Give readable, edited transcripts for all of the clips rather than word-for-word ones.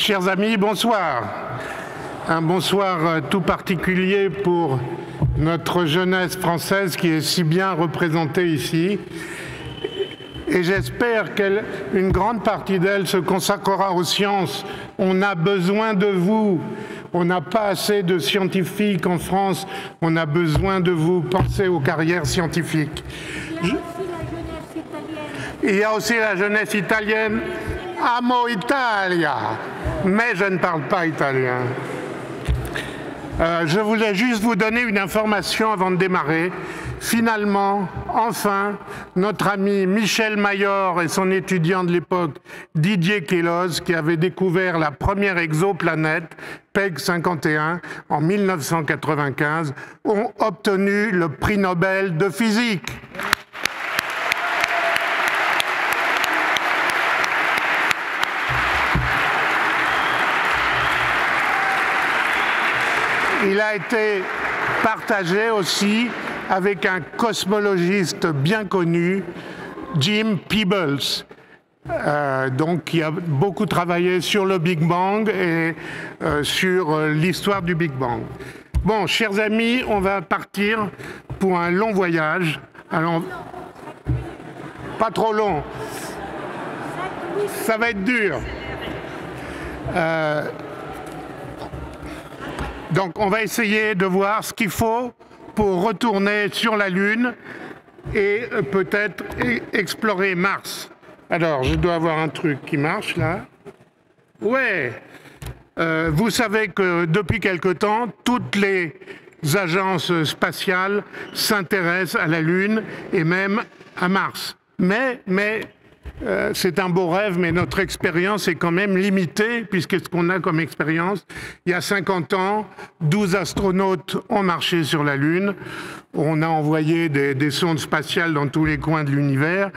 Chers amis, bonsoir. Un bonsoir tout particulier pour notre jeunesse française qui est si bien représentée ici. Et j'espère qu'une grande partie d'elle se consacrera aux sciences. On a besoin de vous. On n'a pas assez de scientifiques en France. On a besoin de vous. Pensez aux carrières scientifiques. Il y a aussi la jeunesse italienne. Amo Italia. Mais je ne parle pas italien. Je voulais juste vous donner une information avant de démarrer. Finalement, enfin, notre ami Michel Mayor et son étudiant de l'époque, Didier Queloz, qui avait découvert la première exoplanète, PEG 51, en 1995, ont obtenu le prix Nobel de physique. Il a été partagé aussi avec un cosmologiste bien connu, Jim Peebles, qui a beaucoup travaillé sur le Big Bang et sur l'histoire du Big Bang. Bon, chers amis, on va partir pour un long voyage. Alors, pas trop long. Ça va être dur. Donc on va essayer de voir ce qu'il faut pour retourner sur la Lune et peut-être explorer Mars. Alors je dois avoir un truc qui marche là. Ouais. Vous savez que depuis quelque temps, toutes les agences spatiales s'intéressent à la Lune et même à Mars. Mais c'est un beau rêve, mais notre expérience est quand même limitée, puisque ce qu'on a comme expérience, il y a 50 ans, 12 astronautes ont marché sur la Lune. On a envoyé des sondes spatiales dans tous les coins de l'univers,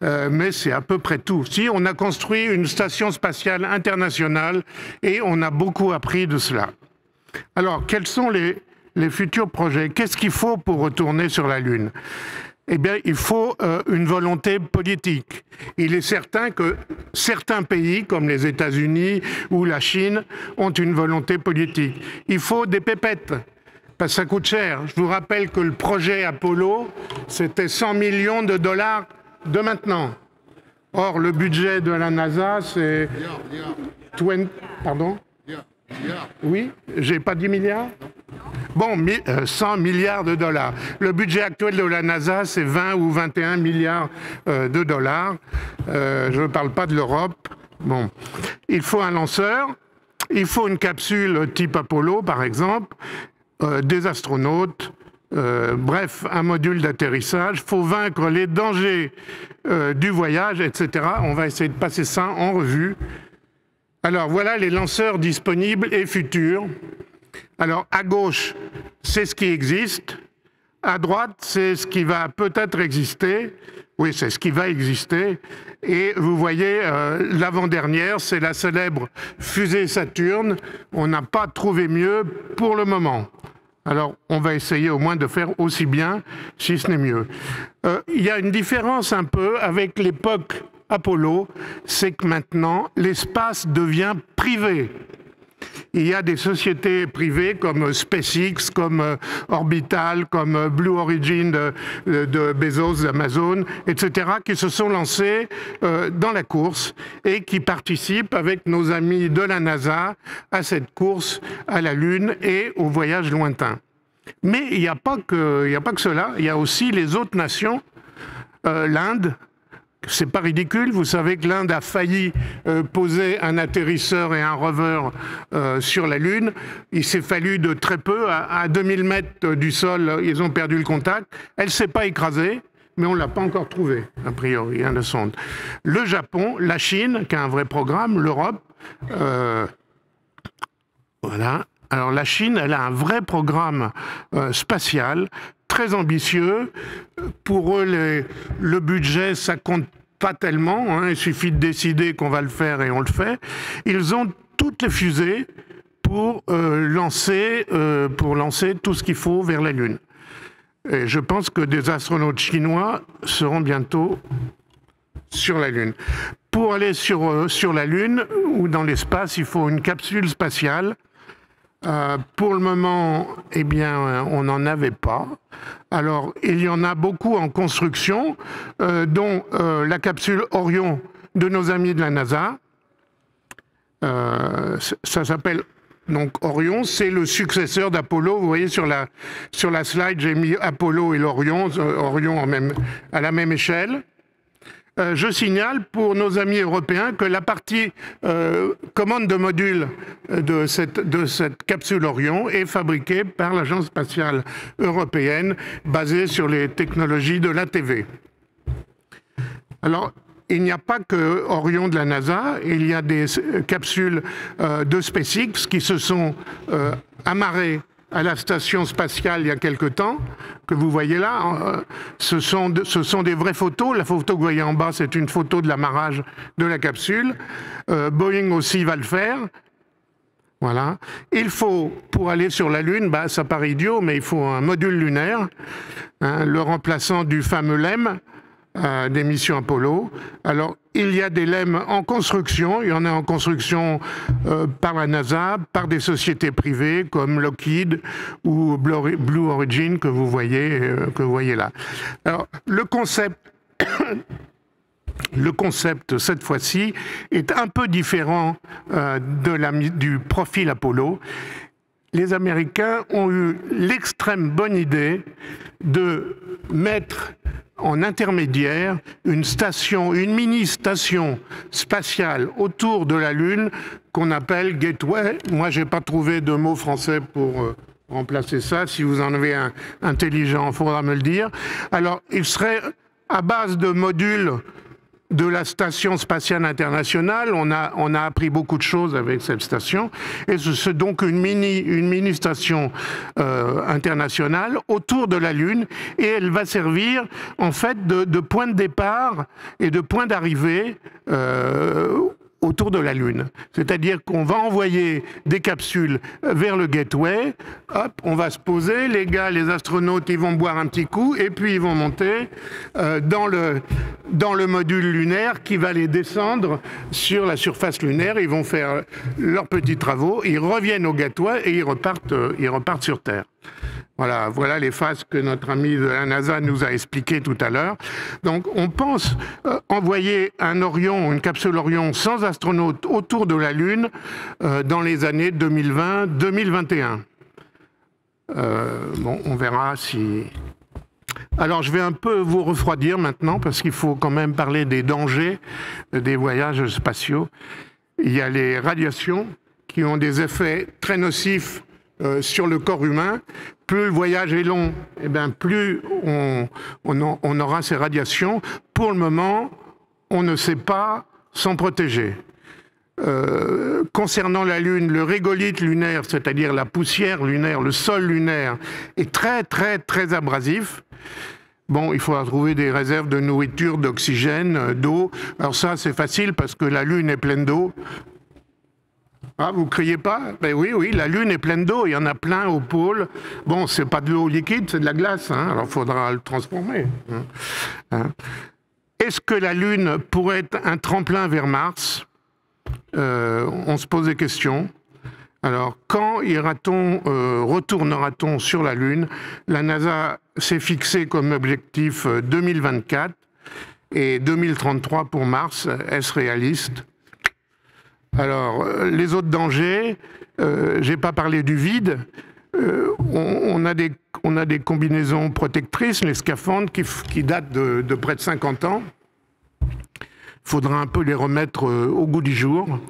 mais c'est à peu près tout. Si, on a construit une station spatiale internationale et on a beaucoup appris de cela. Alors, quels sont les futurs projets? Qu'est-ce qu'il faut pour retourner sur la Lune? Eh bien, il faut une volonté politique. Il est certain que certains pays, comme les États-Unis ou la Chine, ont une volonté politique. Il faut des pépettes, parce que ça coûte cher. Je vous rappelle que le projet Apollo, c'était 100 millions de dollars de maintenant. Or, le budget de la NASA, c'est... Pardon? Oui, j'ai pas dit milliards? Bon, 100 milliards de dollars. Le budget actuel de la NASA, c'est 20 ou 21 milliards de dollars. Je ne parle pas de l'Europe. Bon, il faut un lanceur, il faut une capsule type Apollo, par exemple, des astronautes, bref, un module d'atterrissage. Il faut vaincre les dangers du voyage, etc. On va essayer de passer ça en revue. Alors, voilà les lanceurs disponibles et futurs. Alors, à gauche, c'est ce qui existe. À droite, c'est ce qui va peut-être exister. Oui, c'est ce qui va exister. Et vous voyez, l'avant-dernière, c'est la célèbre fusée Saturne. On n'a pas trouvé mieux pour le moment. Alors, on va essayer au moins de faire aussi bien, si ce n'est mieux. Il y a une différence un peu avec l'époque Apollo, c'est que maintenant, l'espace devient privé. Il y a des sociétés privées comme SpaceX, comme Orbital, comme Blue Origin de Bezos, d'Amazon, etc., qui se sont lancées dans la course et qui participent avec nos amis de la NASA à cette course à la Lune et aux voyages lointains. Mais il n'y a pas que cela, il y a aussi les autres nations, l'Inde. C'est pas ridicule, vous savez que l'Inde a failli poser un atterrisseur et un rover sur la Lune. Il s'est fallu de très peu, à 2000 mètres du sol, ils ont perdu le contact. Elle ne s'est pas écrasée, mais on ne l'a pas encore trouvée, a priori, de sonde. Le Japon, la Chine, qui a un vrai programme, l'Europe, voilà. Alors la Chine, elle a un vrai programme spatial, très ambitieux. Pour eux, le budget, ça compte pas tellement. Hein. Il suffit de décider qu'on va le faire et on le fait. Ils ont toutes les fusées pour lancer tout ce qu'il faut vers la Lune. Et je pense que des astronautes chinois seront bientôt sur la Lune. Pour aller sur la Lune ou dans l'espace, il faut une capsule spatiale. Pour le moment, eh bien, on n'en avait pas. Alors, il y en a beaucoup en construction, dont la capsule Orion de nos amis de la NASA. Ça s'appelle donc Orion, c'est le successeur d'Apollo. Vous voyez sur la slide, j'ai mis Apollo et l'Orion, Orion à la même échelle. Je signale pour nos amis européens que la partie commande de module de cette capsule Orion est fabriquée par l'Agence spatiale européenne, basée sur les technologies de l'ATV. Alors, il n'y a pas que Orion de la NASA, il y a des capsules de SpaceX qui se sont amarrées à la station spatiale il y a quelque temps, que vous voyez là. Ce sont des vraies photos. La photo que vous voyez en bas, c'est une photo de l'amarrage de la capsule. Boeing aussi va le faire. Voilà. Il faut, pour aller sur la Lune, ça paraît idiot, mais il faut un module lunaire, hein, le remplaçant du fameux LEM, des missions Apollo. Alors, il y a des LEM en construction. Il y en a en construction par la NASA, par des sociétés privées comme Lockheed ou Blue Origin que vous voyez là. Alors, le concept, cette fois-ci, est un peu différent du profil Apollo. Les Américains ont eu l'extrême bonne idée de mettre en intermédiaire une mini-station spatiale autour de la Lune qu'on appelle Gateway. Moi, je n'ai pas trouvé de mot français pour remplacer ça. Si vous en avez un intelligent, il faudra me le dire. Alors, il serait à base de modules de la Station spatiale internationale. On a appris beaucoup de choses avec cette station. Et c'est donc une mini station internationale autour de la Lune. Et elle va servir en fait de point de départ et de point d'arrivée autour de la Lune. C'est-à-dire qu'on va envoyer des capsules vers le Gateway, hop, on va se poser, les astronautes, ils vont boire un petit coup, et puis ils vont monter dans le module lunaire qui va les descendre sur la surface lunaire, ils vont faire leurs petits travaux, ils reviennent au Gateway et ils repartent sur Terre. Voilà les phases que notre ami de la NASA nous a expliquées tout à l'heure. Donc on pense envoyer un Orion, une capsule Orion sans astronautes autour de la Lune dans les années 2020-2021. Bon, on verra si... Alors je vais un peu vous refroidir maintenant parce qu'il faut quand même parler des dangers des voyages spatiaux. Il y a les radiations qui ont des effets très nocifs sur le corps humain. Plus le voyage est long, eh bien, plus on aura ces radiations. Pour le moment, on ne sait pas s'en protéger. Concernant la Lune, le régolithe lunaire, c'est-à-dire la poussière lunaire, le sol lunaire, est très, très, très abrasif. Bon, il faudra trouver des réserves de nourriture, d'oxygène, d'eau. Alors ça, c'est facile parce que la Lune est pleine d'eau. Ah, vous criez pas? Ben oui, la Lune est pleine d'eau, il y en a plein au pôle. Bon, c'est pas de l'eau liquide, c'est de la glace, hein, alors il faudra le transformer. Est-ce que la Lune pourrait être un tremplin vers Mars? On se pose des questions. Alors, quand retournera-t-on sur la Lune? La NASA s'est fixé comme objectif 2024 et 2033 pour Mars. Est-ce réaliste? Alors, les autres dangers, je n'ai pas parlé du vide. On a des combinaisons protectrices, les scaphandres, qui datent de près de 50 ans. Il faudra un peu les remettre au goût du jour,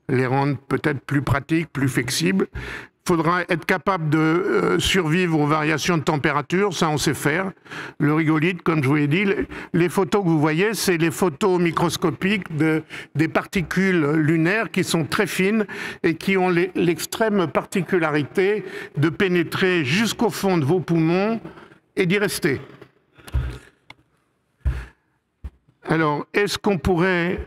les rendre peut-être plus pratiques, plus flexibles. Il faudra être capable de survivre aux variations de température, ça on sait faire. Le régolithe, comme je vous l'ai dit, les photos que vous voyez, c'est les photos microscopiques des particules lunaires qui sont très fines et qui ont l'extrême particularité de pénétrer jusqu'au fond de vos poumons et d'y rester. Alors, est-ce qu'on pourrait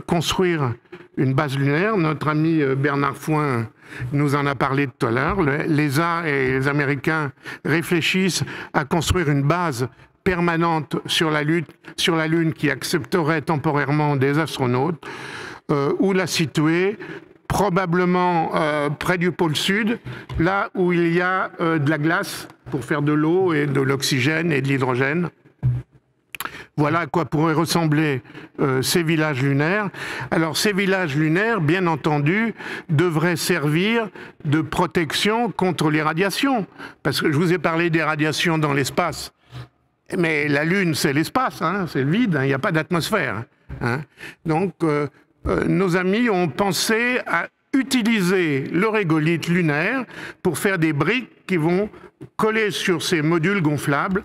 construire une base lunaire? Notre ami Bernard Foin nous en a parlé tout à l'heure. L'ESA et les Américains réfléchissent à construire une base permanente sur la Lune qui accepterait temporairement des astronautes, ou la situer probablement près du pôle sud, là où il y a de la glace pour faire de l'eau et de l'oxygène et de l'hydrogène. Voilà à quoi pourraient ressembler ces villages lunaires. Alors ces villages lunaires, bien entendu, devraient servir de protection contre les radiations. Parce que je vous ai parlé des radiations dans l'espace. Mais la Lune, c'est l'espace, hein, c'est le vide, il n'y a pas d'atmosphère. Hein. Donc nos amis ont pensé à utiliser le régolithe lunaire pour faire des briques qui vont coller sur ces modules gonflables.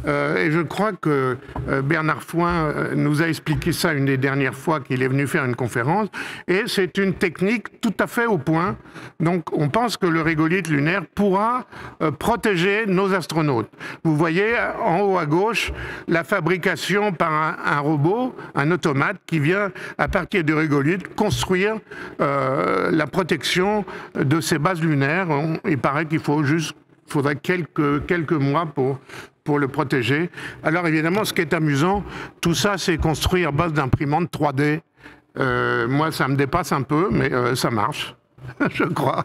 Et je crois que Bernard Foin nous a expliqué ça une des dernières fois qu'il est venu faire une conférence. Et c'est une technique tout à fait au point. Donc on pense que le régolithe lunaire pourra protéger nos astronautes. Vous voyez en haut à gauche la fabrication par un robot, un automate, qui vient à partir du régolithe construire la protection de ces bases lunaires. Il paraît qu'il faudrait quelques mois pour le protéger. Alors évidemment, ce qui est amusant, tout ça, c'est construit à base d'imprimantes 3D. Moi, ça me dépasse un peu, mais ça marche, je crois.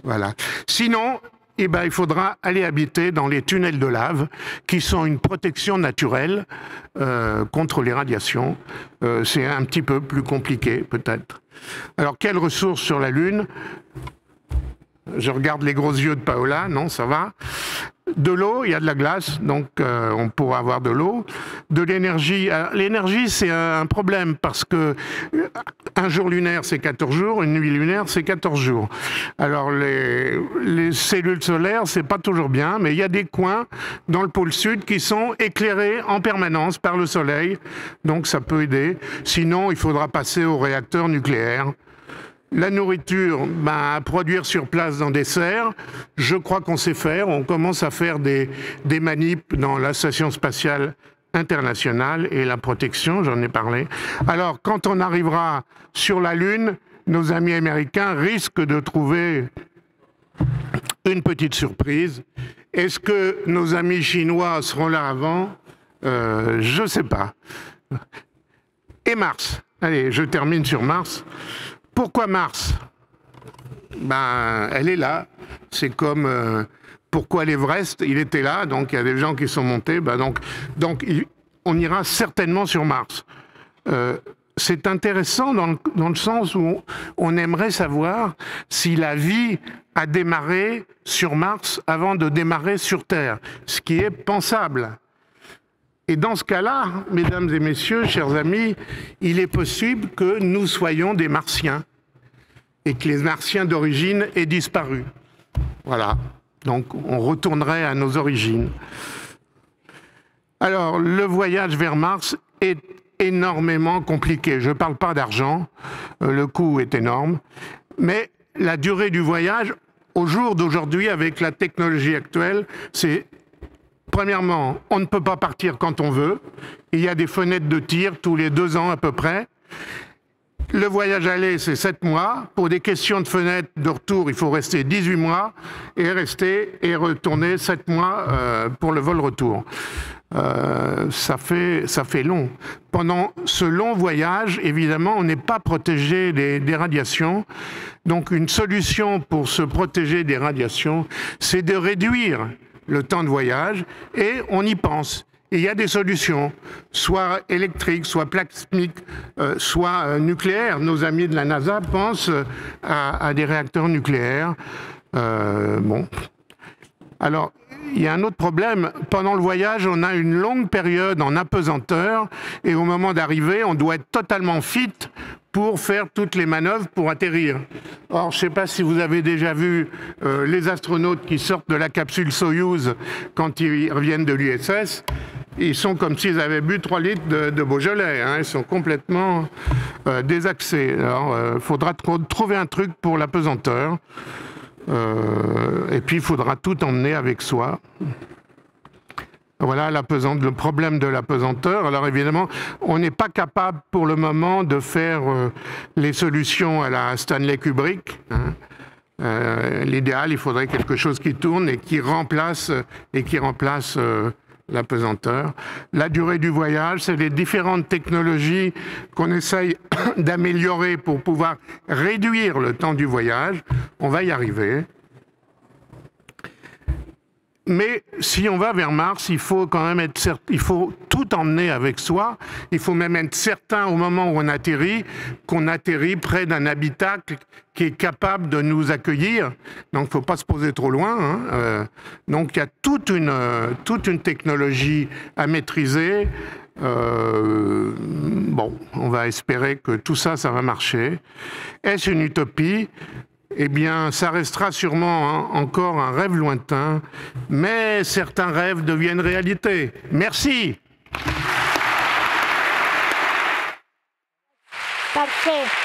Voilà. Sinon, eh ben, il faudra aller habiter dans les tunnels de lave, qui sont une protection naturelle contre les radiations. C'est un petit peu plus compliqué, peut-être. Alors, quelles ressources sur la Lune ? Je regarde les gros yeux de Paola, non, ça va. De l'eau, il y a de la glace, donc on pourra avoir de l'eau. De l'énergie. L'énergie, c'est un problème parce que un jour lunaire, c'est 14 jours, une nuit lunaire, c'est 14 jours. Alors les cellules solaires, c'est pas toujours bien, mais il y a des coins dans le pôle sud qui sont éclairés en permanence par le soleil, donc ça peut aider. Sinon, il faudra passer au réacteur nucléaire. La nourriture, à produire sur place dans des serres, je crois qu'on sait faire. On commence à faire des manips dans la Station spatiale internationale et la protection, j'en ai parlé. Alors, quand on arrivera sur la Lune, nos amis américains risquent de trouver une petite surprise. Est-ce que nos amis chinois seront là avant ? Je ne sais pas. Et Mars. Allez, je termine sur Mars. Pourquoi Mars ? Elle est là. C'est comme pourquoi l'Everest, il était là, donc il y a des gens qui sont montés. Donc on ira certainement sur Mars. C'est intéressant dans le sens où on aimerait savoir si la vie a démarré sur Mars avant de démarrer sur Terre, ce qui est pensable. Et dans ce cas-là, mesdames et messieurs, chers amis, il est possible que nous soyons des Martiens et que les Martiens d'origine aient disparu. Voilà. Donc, on retournerait à nos origines. Alors, le voyage vers Mars est énormément compliqué. Je ne parle pas d'argent, le coût est énorme, mais la durée du voyage, au jour d'aujourd'hui, avec la technologie actuelle, c'est... Premièrement, on ne peut pas partir quand on veut. Il y a des fenêtres de tir tous les 2 ans à peu près. Le voyage aller, c'est 7 mois. Pour des questions de fenêtres de retour, il faut rester 18 mois et rester et retourner 7 mois pour le vol retour. Ça fait long. Pendant ce long voyage, évidemment, on n'est pas protégé des radiations. Donc une solution pour se protéger des radiations, c'est de réduire le temps de voyage, et on y pense. Et il y a des solutions, soit électriques, soit plasmiques, soit nucléaires. Nos amis de la NASA pensent à des réacteurs nucléaires. Bon. Alors, il y a un autre problème. Pendant le voyage, on a une longue période en apesanteur, et au moment d'arriver, on doit être totalement fit pour faire toutes les manœuvres pour atterrir. Or, je ne sais pas si vous avez déjà vu les astronautes qui sortent de la capsule Soyouz quand ils reviennent de l'ISS. Ils sont comme s'ils avaient bu 3 litres de Beaujolais. Hein. Ils sont complètement désaxés. Alors, il faudra trouver un truc pour l'apesanteur. Et puis, il faudra tout emmener avec soi. Voilà le problème de l'apesanteur. Alors évidemment, on n'est pas capable pour le moment de faire les solutions à la Stanley Kubrick. Hein. L'idéal, il faudrait quelque chose qui tourne et qui remplace la pesanteur. La durée du voyage, c'est les différentes technologies qu'on essaye d'améliorer pour pouvoir réduire le temps du voyage. On va y arriver. Mais si on va vers Mars, il faut quand même être certain, il faut tout emmener avec soi. Il faut même être certain au moment où on atterrit, qu'on atterrit près d'un habitat qui est capable de nous accueillir. Donc, il ne faut pas se poser trop loin. Hein. Donc, il y a toute une technologie à maîtriser. Bon, on va espérer que tout ça, ça va marcher. Est-ce une utopie ? Eh bien, ça restera sûrement encore un rêve lointain, mais certains rêves deviennent réalité. Merci. Parfait.